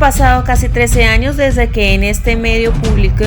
pasado casi 13 años desde que en este medio publicó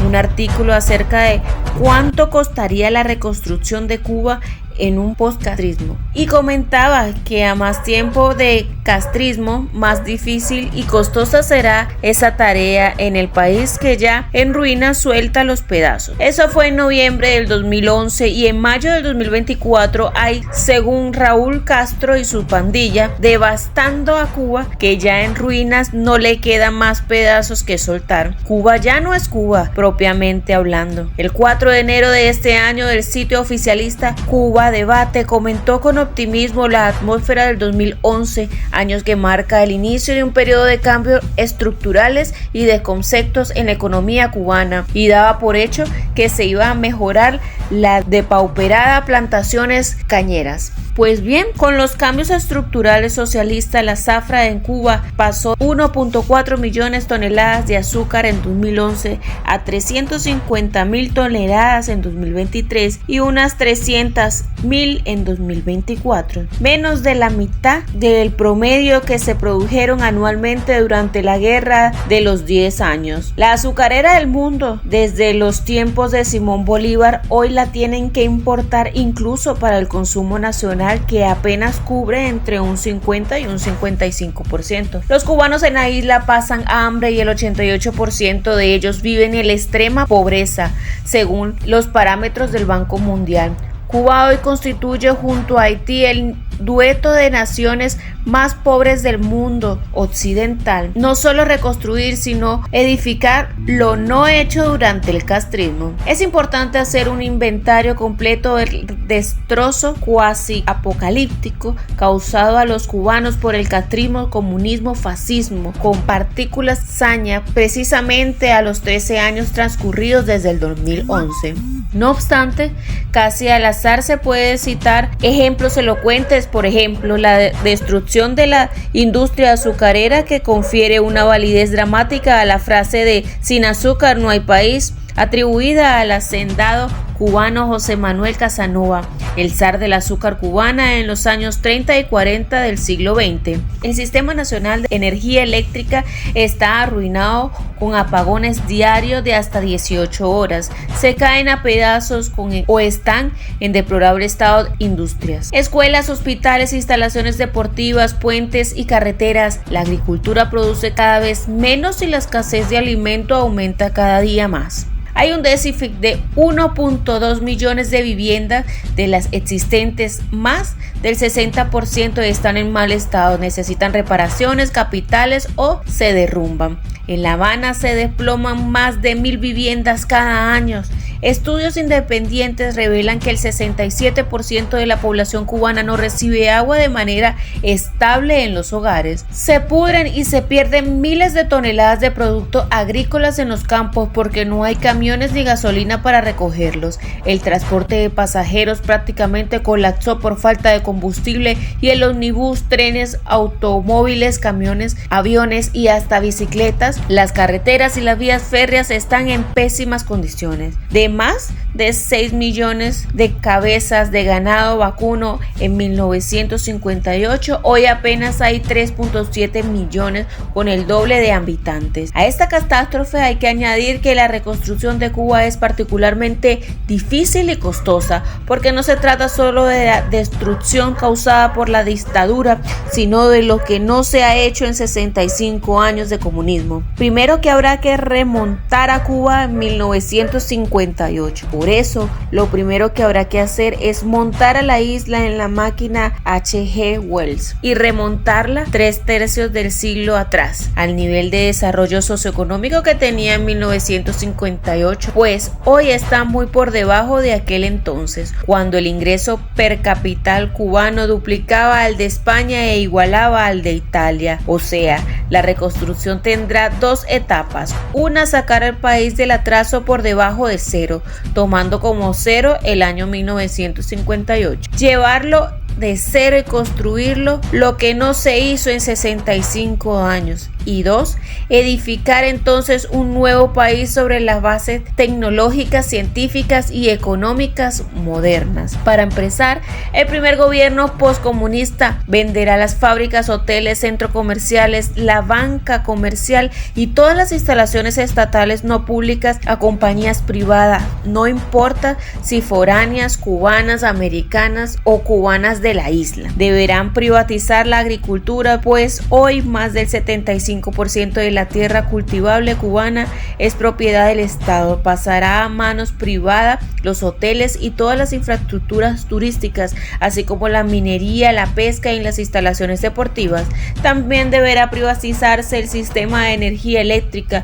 un artículo acerca de cuánto costaría la reconstrucción de Cuba en un postcastrismo, y comentaba que a más tiempo de castrismo, más difícil y costosa será esa tarea en el país que ya en ruinas suelta los pedazos. Eso fue en noviembre del 2011 y en mayo del 2024 hay, según Raúl Castro y su pandilla, devastando a Cuba, que ya en ruinas no le quedan más pedazos que soltar. Cuba ya no es Cuba propiamente hablando. El 4 de enero de este año, el sitio oficialista Cuba Debate comentó con optimismo la atmósfera del 2011, años que marca el inicio de un periodo de cambios estructurales y de conceptos en la economía cubana, y daba por hecho que se iba a mejorar la depauperada plantaciones cañeras. Pues bien, con los cambios estructurales socialistas, la zafra en Cuba pasó 1.4 millones de toneladas de azúcar en 2011 a 350.000 toneladas en 2023 y unas 300.000 en 2024, menos de la mitad del promedio que se produjeron anualmente durante la guerra de los 10 años. La azucarera del mundo, desde los tiempos de Simón Bolívar, hoy la tienen que importar incluso para el consumo nacional, que apenas cubre entre un 50 y un 55%. Los cubanos en la isla pasan hambre y el 88% de ellos viven en la extrema pobreza, según los parámetros del Banco Mundial. Cuba hoy constituye junto a Haití el dueto de naciones más pobres del mundo occidental. No solo reconstruir, sino edificar lo no hecho durante el castrismo. Es importante hacer un inventario completo del destrozo cuasi apocalíptico causado a los cubanos por el castrismo, comunismo, fascismo, con partículas saña precisamente a los 13 años transcurridos desde el 2011. No obstante, casi al azar se puede citar ejemplos elocuentes, por ejemplo, la destrucción de la industria azucarera, que confiere una validez dramática a la frase de "sin azúcar no hay país", atribuida al hacendado cubano José Manuel Casanova, el zar del azúcar cubana en los años 30 y 40 del siglo XX. El Sistema Nacional de Energía Eléctrica está arruinado con apagones diarios de hasta 18 horas. Se caen a pedazos o están en deplorable estado industrias. Escuelas, hospitales, instalaciones deportivas, puentes y carreteras. La agricultura produce cada vez menos y la escasez de alimento aumenta cada día más. Hay un déficit de 1.2 millones de viviendas, de las existentes más del 60% están en mal estado, necesitan reparaciones capitales o se derrumban. En La Habana se desploman más de 1.000 viviendas cada año. Estudios independientes revelan que el 67% de la población cubana no recibe agua de manera estable en los hogares. Se pudren y se pierden miles de toneladas de productos agrícolas en los campos porque no hay camiones ni gasolina para recogerlos. El transporte de pasajeros prácticamente colapsó por falta de combustible y el ómnibus, trenes, automóviles, camiones, aviones y hasta bicicletas, las carreteras y las vías férreas están en pésimas condiciones. De más de 6 millones de cabezas de ganado vacuno en 1958, hoy apenas hay 3.7 millones, con el doble de habitantes. A esta catástrofe hay que añadir que la reconstrucción de Cuba es particularmente difícil y costosa, porque no se trata solo de la destrucción causada por la dictadura, sino de lo que no se ha hecho en 65 años de comunismo. Primero, que habrá que remontar a Cuba en 1958. Por eso, lo primero que habrá que hacer es montar a la isla en la máquina H.G. Wells y remontarla 3/3 del siglo atrás, al nivel de desarrollo socioeconómico que tenía en 1958, pues hoy está muy por debajo de aquel entonces, cuando el ingreso per cápita cubano duplicaba al de España e igualaba al de Italia. O sea, la reconstrucción tendrá dos etapas: una, sacar al país del atraso por debajo de cero, tomando como cero el año 1958, llevarlo de cero y construirlo, lo que no se hizo en 65 años, Y 2. Edificar entonces un nuevo país sobre las bases tecnológicas, científicas y económicas modernas. Para empezar, el primer gobierno postcomunista venderá las fábricas, hoteles, centros comerciales, la banca comercial y todas las instalaciones estatales no públicas a compañías privadas, no importa si foráneas, cubanas, americanas o cubanas de la isla. Deberán privatizar la agricultura, pues hoy más del 75% de la tierra cultivable cubana es propiedad del Estado. Pasará a manos privadas los hoteles y todas las infraestructuras turísticas, así como la minería, la pesca y las instalaciones deportivas. También deberá privatizarse el sistema de energía eléctrica.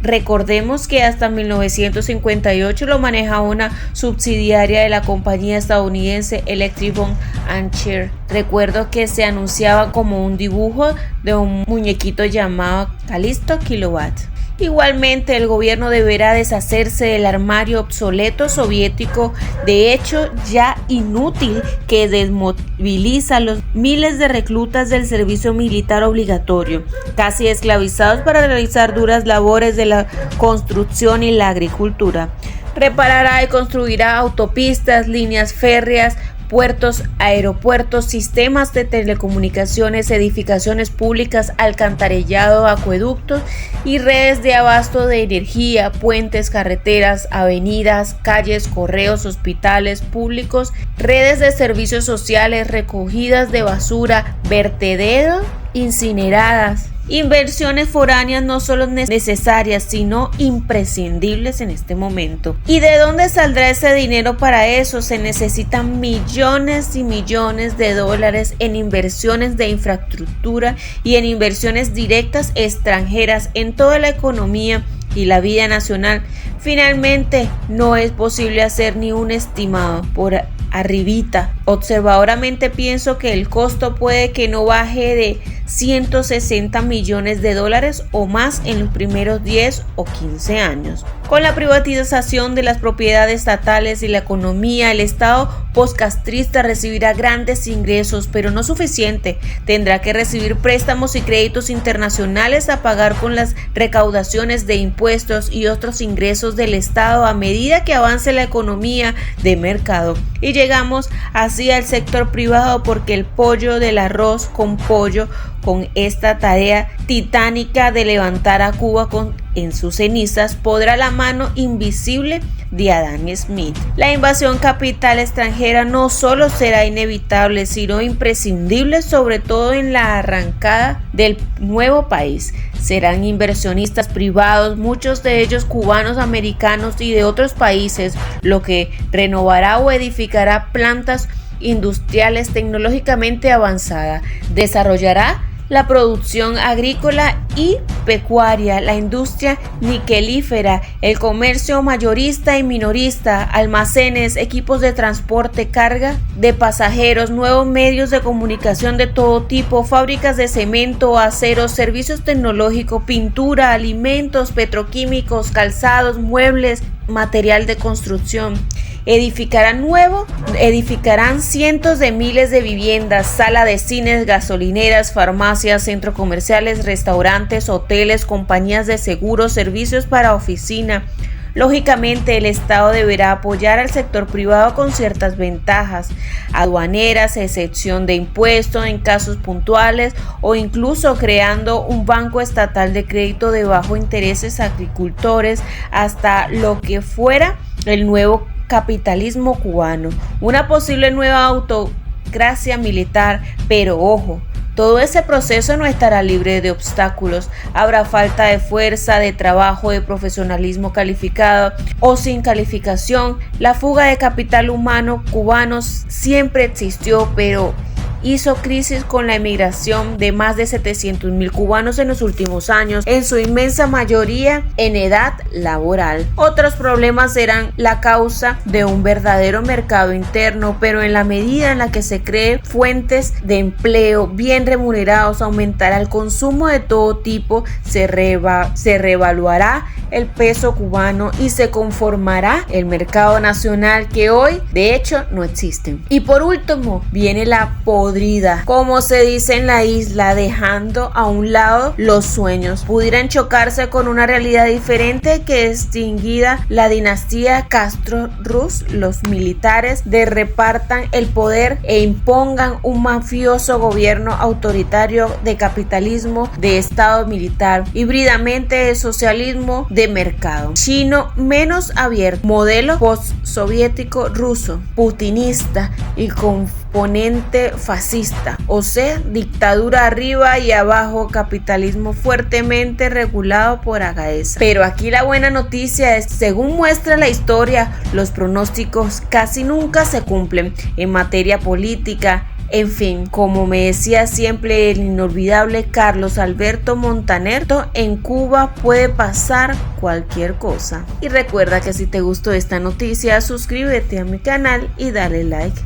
Recordemos que hasta 1958 lo manejaba una subsidiaria de la compañía estadounidense Electric Boat and Share. Recuerdo que se anunciaba como un dibujo de un muñequito llamado Calisto Kilowatt. Igualmente, el gobierno deberá deshacerse del armario obsoleto soviético, de hecho ya inútil, que desmoviliza a los miles de reclutas del servicio militar obligatorio, casi esclavizados para realizar duras labores de la construcción y la agricultura. Reparará y construirá autopistas, líneas férreas, puertos, aeropuertos, sistemas de telecomunicaciones, edificaciones públicas, alcantarillado, acueductos y redes de abasto de energía, puentes, carreteras, avenidas, calles, correos, hospitales públicos, redes de servicios sociales, recogidas de basura, vertederos, incineradas. Inversiones foráneas no solo necesarias, sino imprescindibles en este momento. ¿Y de dónde saldrá ese dinero para eso? Se necesitan millones y millones de dólares en inversiones de infraestructura y en inversiones directas extranjeras en toda la economía y la vida nacional. Finalmente, no es posible hacer ni un estimado por arribita. Observadoramente pienso que el costo puede que no baje de 160 millones de dólares o más en los primeros 10 o 15 años. Con la privatización de las propiedades estatales y la economía, el Estado postcastrista recibirá grandes ingresos, pero no suficiente. Tendrá que recibir préstamos y créditos internacionales a pagar con las recaudaciones de impuestos y otros ingresos del Estado a medida que avance la economía de mercado. Y llegamos así al sector privado, porque el pollo del arroz con pollo, con esta tarea titánica de levantar a Cuba en sus cenizas, podrá la mano invisible de Adam Smith. La invasión capital extranjera no solo será inevitable, sino imprescindible, sobre todo en la arrancada del nuevo país. Serán inversionistas privados, muchos de ellos cubanos, americanos y de otros países, lo que renovará o edificará plantas industriales tecnológicamente avanzadas, desarrollará la producción agrícola y pecuaria, la industria niquelífera, el comercio mayorista y minorista, almacenes, equipos de transporte, carga de pasajeros, nuevos medios de comunicación de todo tipo, fábricas de cemento, acero, servicios tecnológicos, pintura, alimentos, petroquímicos, calzados, muebles, material de construcción. Edificarán cientos de miles de viviendas, sala de cines, gasolineras, farmacias, centros comerciales, restaurantes, hoteles, compañías de seguros, servicios para oficina. Lógicamente, el Estado deberá apoyar al sector privado con ciertas ventajas aduaneras, excepción de impuestos en casos puntuales o incluso creando un banco estatal de crédito de bajo intereses a agricultores, hasta lo que fuera el nuevo capitalismo cubano, una posible nueva autocracia militar. Pero ojo, todo ese proceso no estará libre de obstáculos. Habrá falta de fuerza, de trabajo, de profesionalismo calificado o sin calificación. La fuga de capital humano cubano siempre existió, pero hizo crisis con la emigración de más de 700,000 cubanos en los últimos años, en su inmensa mayoría en edad laboral. Otros problemas serán la causa de un verdadero mercado interno, pero en la medida en la que se creen fuentes de empleo bien remunerados, aumentará el consumo de todo tipo, se reevaluará el peso cubano y se conformará el mercado nacional, que hoy de hecho no existe. Y por último viene la poder podrida, como se dice en la isla, dejando a un lado los sueños. Pudieran chocarse con una realidad diferente que extinguida la dinastía Castro-Ruz, los militares repartan el poder e impongan un mafioso gobierno autoritario de capitalismo de estado militar, híbridamente de socialismo de mercado, chino menos abierto, modelo postsoviético ruso, putinista y componente fascista, o sea, dictadura arriba y abajo, capitalismo fuertemente regulado por Agaesa. Pero aquí la buena noticia es, según muestra la historia, los pronósticos casi nunca se cumplen en materia política. En fin, como me decía siempre el inolvidable Carlos Alberto Montaner, en Cuba puede pasar cualquier cosa. Y recuerda que si te gustó esta noticia, suscríbete a mi canal y dale like.